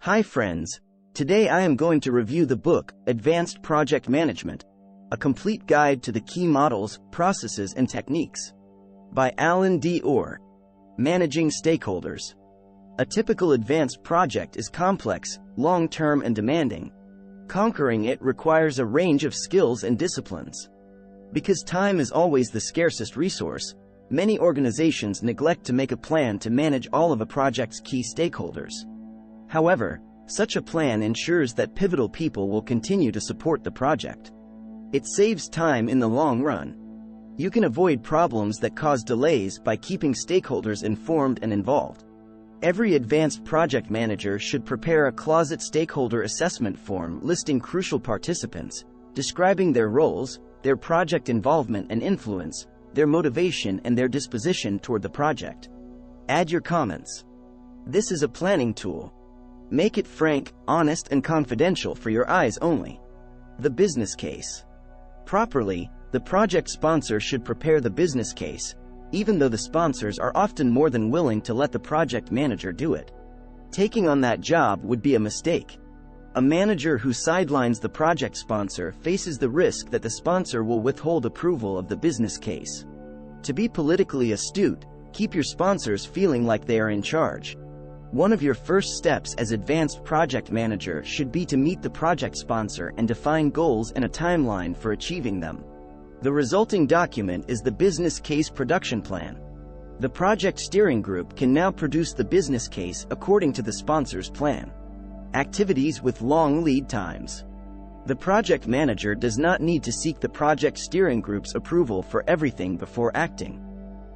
Hi friends, today I am going to review the book, Advanced Project Management, a complete guide to the key models, processes and techniques, by Alan D. Orr. Managing Stakeholders. A typical advanced project is complex, long-term and demanding. Conquering it requires a range of skills and disciplines. Because time is always the scarcest resource, many organizations neglect to make a plan to manage all of a project's key stakeholders. However, such a plan ensures that pivotal people will continue to support the project. It saves time in the long run. You can avoid problems that cause delays by keeping stakeholders informed and involved. Every advanced project manager should prepare a closet stakeholder assessment form listing crucial participants, describing their roles, their project involvement and influence, their motivation and their disposition toward the project. Add your comments. This is a planning tool. Make it frank, honest and confidential for your eyes only. The business case. Properly, the project sponsor should prepare the business case, even though the sponsors are often more than willing to let the project manager do it. Taking on that job would be a mistake. A manager who sidelines the project sponsor faces the risk that the sponsor will withhold approval of the business case. To be politically astute, keep your sponsors feeling like they are in charge. One of your first steps as advanced project manager should be to meet the project sponsor and define goals and a timeline for achieving them. The resulting document is the business case production plan. The project steering group can now produce the business case according to the sponsor's plan. Activities with long lead times. The project manager does not need to seek the project steering group's approval for everything before acting.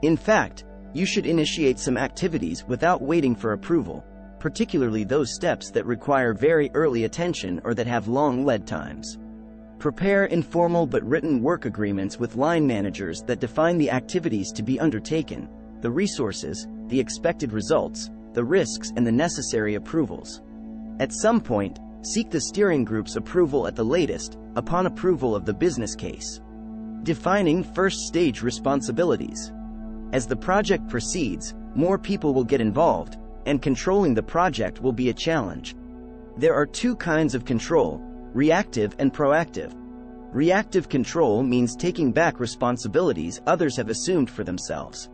In fact, you should initiate some activities without waiting for approval, particularly those steps that require very early attention or that have long lead times. Prepare informal but written work agreements with line managers that define the activities to be undertaken, the resources, the expected results, the risks and the necessary approvals. At some point, seek the steering group's approval at the latest, upon approval of the business case. Defining first stage responsibilities. As the project proceeds, more people will get involved, and controlling the project will be a challenge. There are two kinds of control, reactive and proactive. Reactive control means taking back responsibilities others have assumed for themselves.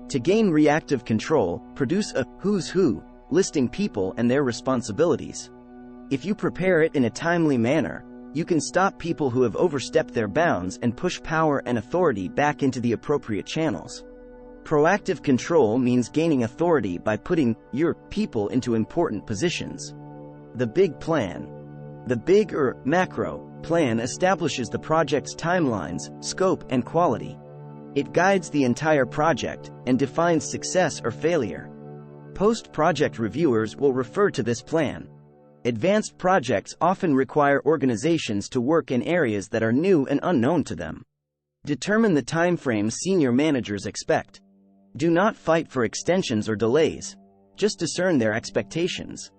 To gain reactive control, produce a who's who, listing people and their responsibilities. If you prepare it in a timely manner, you can stop people who have overstepped their bounds and push power and authority back into the appropriate channels. Proactive control means gaining authority by putting your people into important positions. The big plan. The big or macro plan establishes the project's timelines, scope, and quality. It guides the entire project and defines success or failure. Post-project reviewers will refer to this plan. Advanced projects often require organizations to work in areas that are new and unknown to them. Determine the timeframe senior managers expect. Do not fight for extensions or delays. Just discern their expectations.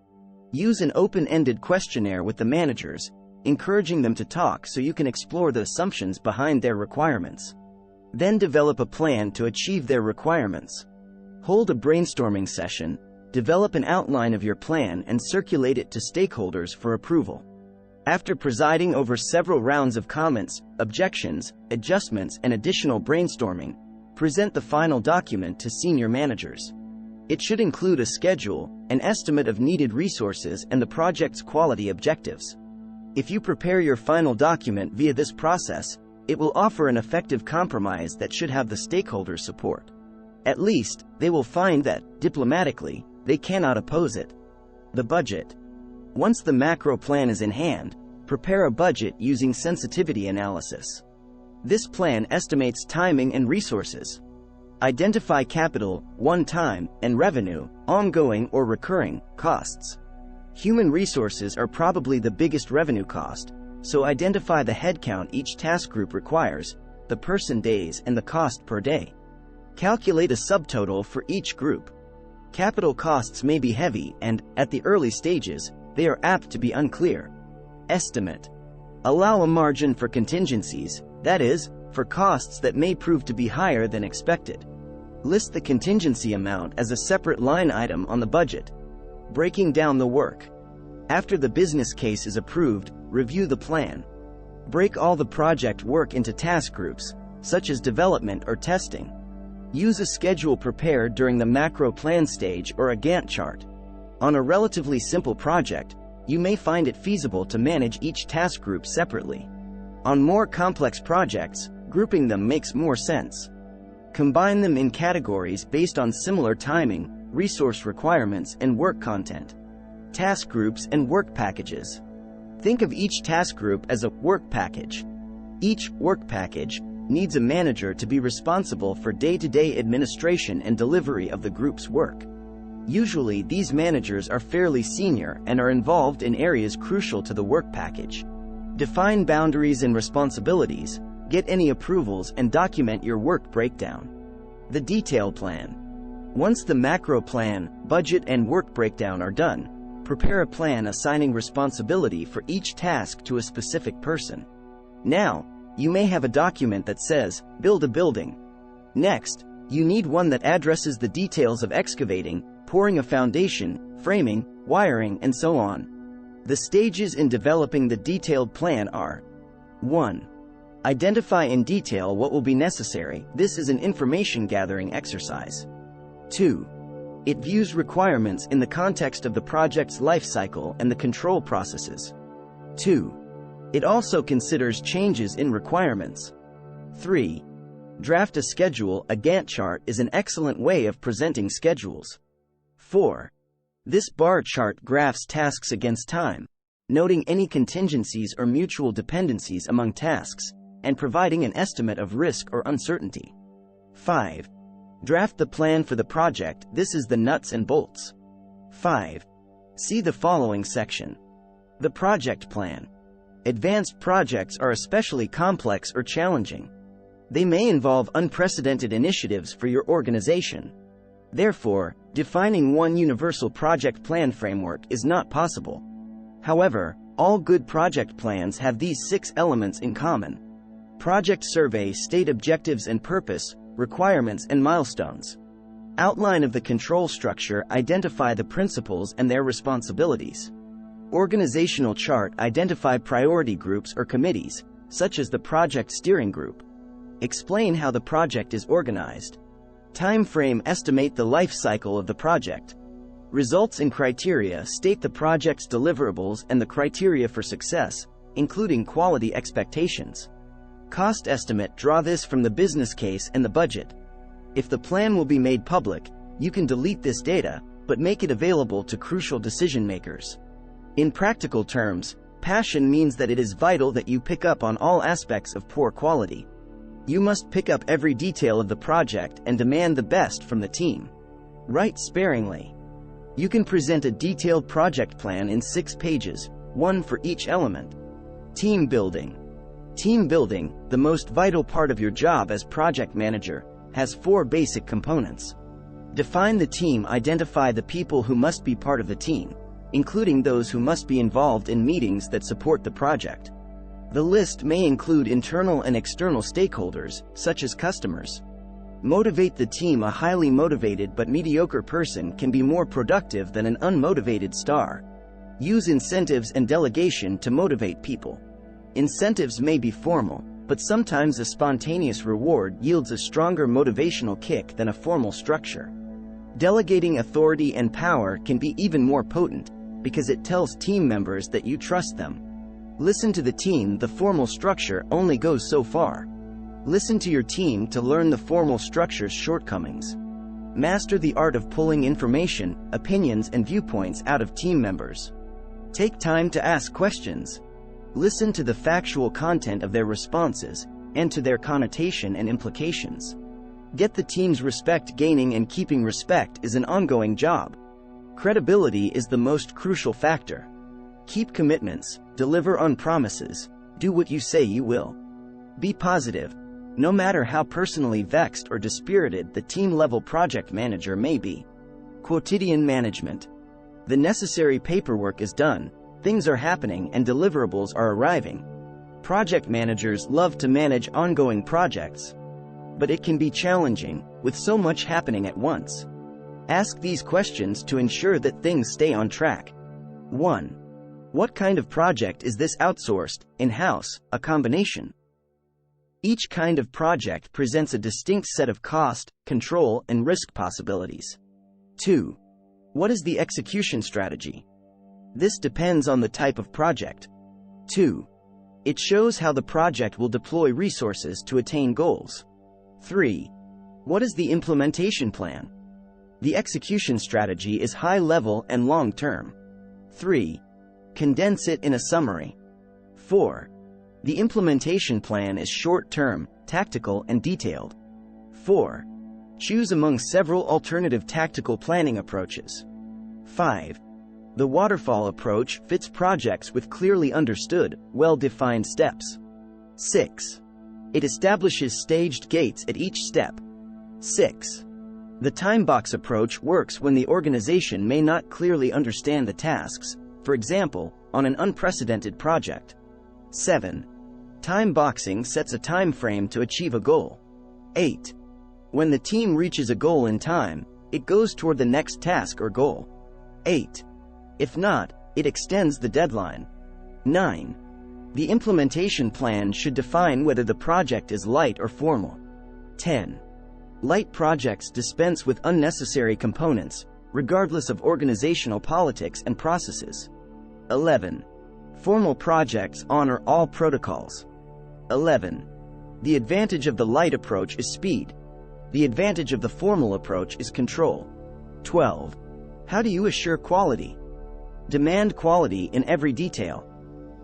Use an open-ended questionnaire with the managers, encouraging them to talk so you can explore the assumptions behind their requirements. Then develop a plan to achieve their requirements. Hold a brainstorming session, develop an outline of your plan and circulate it to stakeholders for approval. After presiding over several rounds of comments, objections, adjustments and additional brainstorming, present the final document to senior managers. It should include a schedule, an estimate of needed resources and the project's quality objectives. If you prepare your final document via this process, it will offer an effective compromise that should have the stakeholders' support. At least, they will find that, diplomatically, they cannot oppose it. The budget. Once the macro plan is in hand, prepare a budget using sensitivity analysis. This plan estimates timing and resources. Identify capital, one-time, and revenue, ongoing or recurring, costs. Human resources are probably the biggest revenue cost, so identify the headcount each task group requires, the person days and the cost per day. Calculate a subtotal for each group. Capital costs may be heavy and, at the early stages, they are apt to be unclear. Estimate. Allow a margin for contingencies, that is, for costs that may prove to be higher than expected. List the contingency amount as a separate line item on the budget. Breaking down the work. After the business case is approved, review the plan. Break all the project work into task groups, such as development or testing. Use a schedule prepared during the macro plan stage or a Gantt chart. On a relatively simple project, you may find it feasible to manage each task group separately. On more complex projects, grouping them makes more sense. Combine them in categories based on similar timing, resource requirements, and work content. Task groups and work packages. Think of each task group as a work package. Each work package needs a manager to be responsible for day-to-day administration and delivery of the group's work. Usually, these managers are fairly senior and are involved in areas crucial to the work package. Define boundaries and responsibilities, get any approvals, and document your work breakdown. The detail plan. Once the macro plan, budget, and work breakdown are done, prepare a plan assigning responsibility for each task to a specific person. Now, you may have a document that says, "Build a building." Next, you need one that addresses the details of excavating, pouring a foundation, framing, wiring, and so on. The stages in developing the detailed plan are: 1. Identify in detail what will be necessary. This is an information gathering exercise. 2. It views requirements in the context of the project's life cycle and the control processes. 2. It also considers changes in requirements. 3. Draft a schedule. A Gantt chart is an excellent way of presenting schedules. 4. This bar chart graphs tasks against time, noting any contingencies or mutual dependencies among tasks, and providing an estimate of risk or uncertainty. 5. Draft the plan for the project. This is the nuts and bolts. 5. See the following section. The project plan. Advanced projects are especially complex or challenging. They may involve unprecedented initiatives for your organization. Therefore, defining one universal project plan framework is not possible. However, all good project plans have these 6 elements in common. Project survey: state objectives and purpose, requirements and milestones. Outline of the control structure: identify the principals and their responsibilities. Organizational chart: identify priority groups or committees, such as the project steering group. Explain how the project is organized. Time frame: estimate the life cycle of the project. Results and criteria: state the project's deliverables and the criteria for success, including quality expectations. Cost estimate: draw this from the business case and the budget. If the plan will be made public, you can delete this data, but make it available to crucial decision makers. In practical terms, passion means that it is vital that you pick up on all aspects of poor quality. You must pick up every detail of the project and demand the best from the team. Write sparingly. You can present a detailed project plan in 6 pages, 1 for each element. Team building. Team building, the most vital part of your job as project manager, has 4 basic components. Define the team. Identify the people who must be part of the team, including those who must be involved in meetings that support the project. The list may include internal and external stakeholders, such as customers. Motivate the team. A highly motivated but mediocre person can be more productive than an unmotivated star. Use incentives and delegation to motivate people. Incentives may be formal, but sometimes a spontaneous reward yields a stronger motivational kick than a formal structure. Delegating authority and power can be even more potent, because it tells team members that you trust them. Listen to the team. The formal structure only goes so far. Listen to your team to learn the formal structure's shortcomings. Master the art of pulling information, opinions, and viewpoints out of team members. Take time to ask questions. Listen to the factual content of their responses, and to their connotation and implications. Get the team's respect. Gaining and keeping respect is an ongoing job. Credibility is the most crucial factor. Keep commitments, deliver on promises, do what you say you will. Be positive. No matter how personally vexed or dispirited the team-level project manager may be. Quotidian management. The necessary paperwork is done, things are happening, and deliverables are arriving. Project managers love to manage ongoing projects. But it can be challenging, with so much happening at once. Ask these questions to ensure that things stay on track. 1. What kind of project is this? Outsourced, in-house, a combination? Each kind of project presents a distinct set of cost, control, and risk possibilities. 2. What is the execution strategy? This depends on the type of project. 2. It shows how the project will deploy resources to attain goals. 3. What is the implementation plan? The execution strategy is high-level and long-term. 3. Condense it in a summary. 4. The implementation plan is short-term, tactical, and detailed. 4. Choose among several alternative tactical planning approaches. 5. The waterfall approach fits projects with clearly understood, well-defined steps. 6. It establishes staged gates at each step. 6. The time box approach works when the organization may not clearly understand the tasks, for example, on an unprecedented project. 7. Time boxing sets a time frame to achieve a goal. 8. When the team reaches a goal in time, it goes toward the next task or goal. 8. If not, it extends the deadline. 9. The implementation plan should define whether the project is light or formal. 10. Light projects dispense with unnecessary components, regardless of organizational politics and processes. 11. Formal projects honor all protocols. 11. The advantage of the light approach is speed. The advantage of the formal approach is control. 12. How do you assure quality? Demand quality in every detail.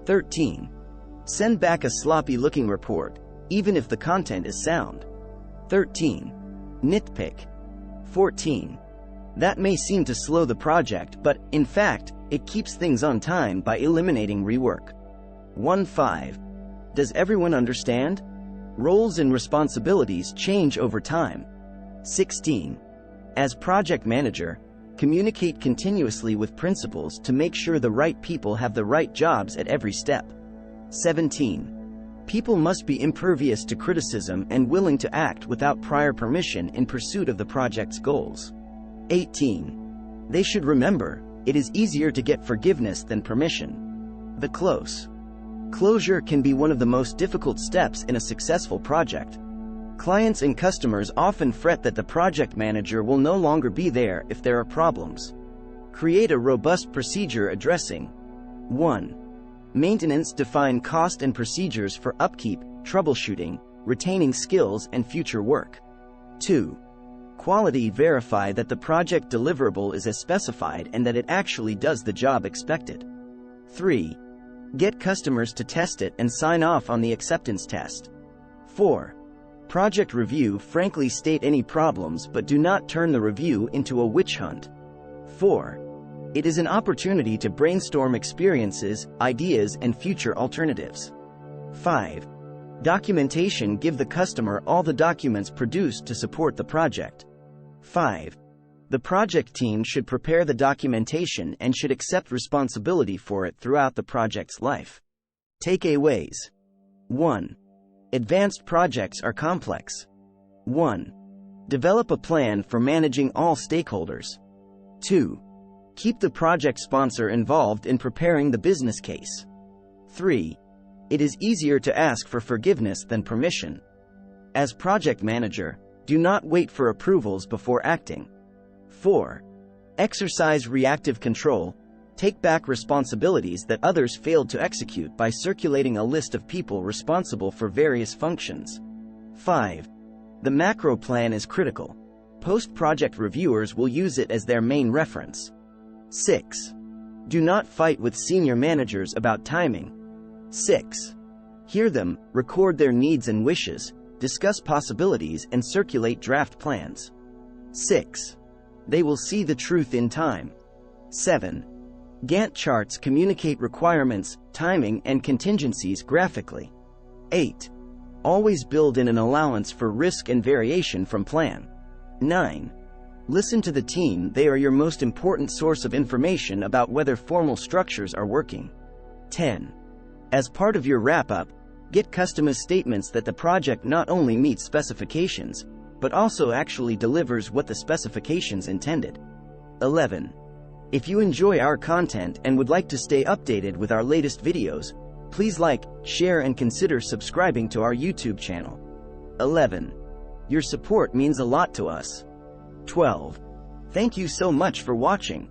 13. Send back a sloppy-looking report, even if the content is sound. 13. Nitpick. 14. That may seem to slow the project, but, in fact, it keeps things on time by eliminating rework. 15. Does everyone understand? Roles and responsibilities change over time. 16. As project manager, communicate continuously with principals to make sure the right people have the right jobs at every step. 17. People must be impervious to criticism and willing to act without prior permission in pursuit of the project's goals. 18. They should remember, it is easier to get forgiveness than permission. The closure can be one of the most difficult steps in a successful project. Clients and customers often fret that the project manager will no longer be there if there are problems. Create a robust procedure addressing 1. Maintenance. Define cost and procedures for upkeep, troubleshooting, retaining skills, and future work. 2. Quality. Verify that the project deliverable is as specified and that it actually does the job expected. 3. Get customers to test it and sign off on the acceptance test. 4. Project review. Frankly state any problems but do not turn the review into a witch hunt. 4. It is an opportunity to brainstorm experiences, ideas, and future alternatives. 5. Documentation. Give the customer all the documents produced to support the project. 5. The project team should prepare the documentation and should accept responsibility for it throughout the project's life. Takeaways. 1. Advanced projects are complex. 1. Develop a plan for managing all stakeholders. 2. Keep the project sponsor involved in preparing the business case. 3. It is easier to ask for forgiveness than permission. As project manager, do not wait for approvals before acting. 4. Exercise reactive control. Take back responsibilities that others failed to execute by circulating a list of people responsible for various functions. 5. The macro plan is critical. Post-project reviewers will use it as their main reference. 6. Do not fight with senior managers about timing. 6. Hear them, record their needs and wishes, discuss possibilities, and circulate draft plans. 6. They will see the truth in time. 7. Gantt charts communicate requirements, timing, and contingencies graphically. 8. Always build in an allowance for risk and variation from plan. 9. Listen to the team. They are your most important source of information about whether formal structures are working. 10. As part of your wrap-up, get customers' statements that the project not only meets specifications, but also actually delivers what the specifications intended. 11. If you enjoy our content and would like to stay updated with our latest videos, please like, share and consider subscribing to our YouTube channel. 11. Your support means a lot to us. 12. Thank you so much for watching.